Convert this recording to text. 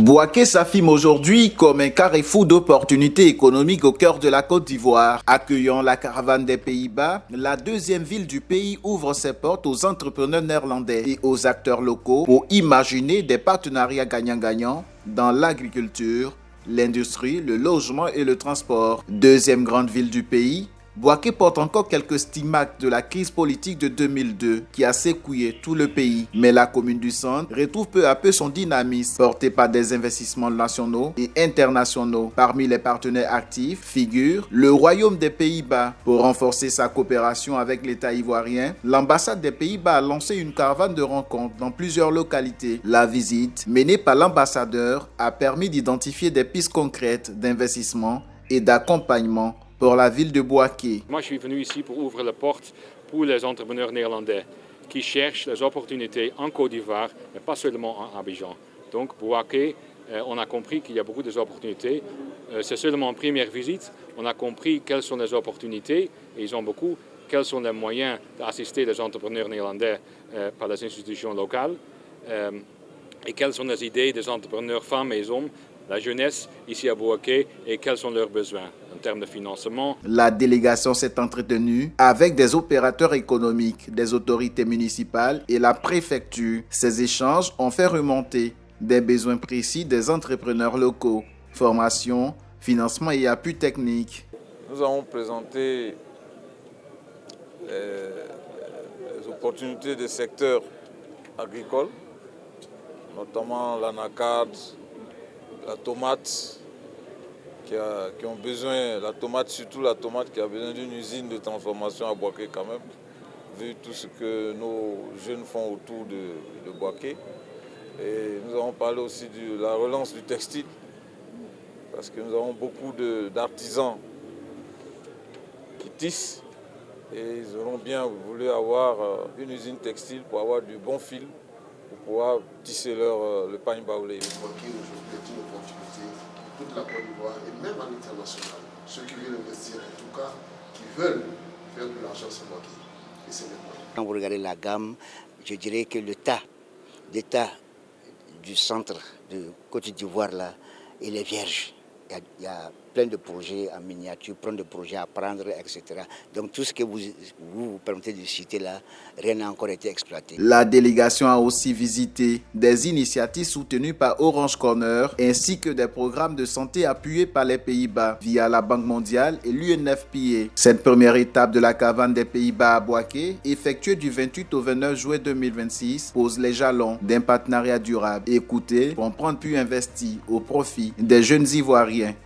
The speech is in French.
Bouaké s'affirme aujourd'hui comme un carrefour d'opportunités économiques au cœur de la Côte d'Ivoire. Accueillant la caravane des Pays-Bas, la deuxième ville du pays ouvre ses portes aux entrepreneurs néerlandais et aux acteurs locaux pour imaginer des partenariats gagnant-gagnant dans l'agriculture, l'industrie, le logement et le transport. Deuxième grande ville du pays, Bouaké porte encore quelques stigmates de la crise politique de 2002 qui a secoué tout le pays. Mais la commune du centre retrouve peu à peu son dynamisme porté par des investissements nationaux et internationaux. Parmi les partenaires actifs figure le Royaume des Pays-Bas. Pour renforcer sa coopération avec l'État ivoirien, l'ambassade des Pays-Bas a lancé une caravane de rencontres dans plusieurs localités. La visite, menée par l'ambassadeur, a permis d'identifier des pistes concrètes d'investissement et d'accompagnement pour la ville de Bouaké. Moi, je suis venu ici pour ouvrir la porte pour les entrepreneurs néerlandais qui cherchent les opportunités en Côte d'Ivoire, mais pas seulement en Abidjan. Donc, Bouaké, on a compris qu'il y a beaucoup d'opportunités. C'est seulement une première visite. On a compris quelles sont les opportunités, et ils ont beaucoup. Quels sont les moyens d'assister les entrepreneurs néerlandais par les institutions locales et quelles sont les idées des entrepreneurs femmes et hommes, la jeunesse ici à Bouaké, et quels sont leurs besoins en termes de financement. La délégation s'est entretenue avec des opérateurs économiques, des autorités municipales et la préfecture. Ces échanges ont fait remonter des besoins précis des entrepreneurs locaux, formation, financement et appui technique. Nous avons présenté les opportunités des secteurs agricoles, notamment l'anacarde, la tomate, qui ont besoin, la tomate, surtout la tomate qui a besoin d'une usine de transformation à Bouaké quand même, vu tout ce que nos jeunes font autour de Bouaké. Et nous avons parlé aussi de la relance du textile, parce que nous avons beaucoup d'artisans qui tissent, et ils auront bien voulu avoir une usine textile pour avoir du bon fil, pour pouvoir tisser le pagne baoulé. Bouaké aujourd'hui est une opportunité pour toute la Côte d'Ivoire et même à l'international. Ceux qui veulent investir, en tout cas, qui veulent faire de l'argent sur Bouaké. Et c'est maintenant. Quand vous regardez la gamme, je dirais que l'état du centre de Côte d'Ivoire, là, il est vierge. Il y a plein de projets en miniature, plein de projets à prendre, etc. Donc tout ce que vous permettez de citer là, rien n'a encore été exploité. La délégation a aussi visité des initiatives soutenues par Orange Corner ainsi que des programmes de santé appuyés par les Pays-Bas via la Banque mondiale et l'UNFPA. Cette première étape de la caravane des Pays-Bas à Bouaké, effectuée du 28 au 29 juin 2026, pose les jalons d'un partenariat durable. Écoutez, comprendre puis investir au profit des jeunes Ivoiriens.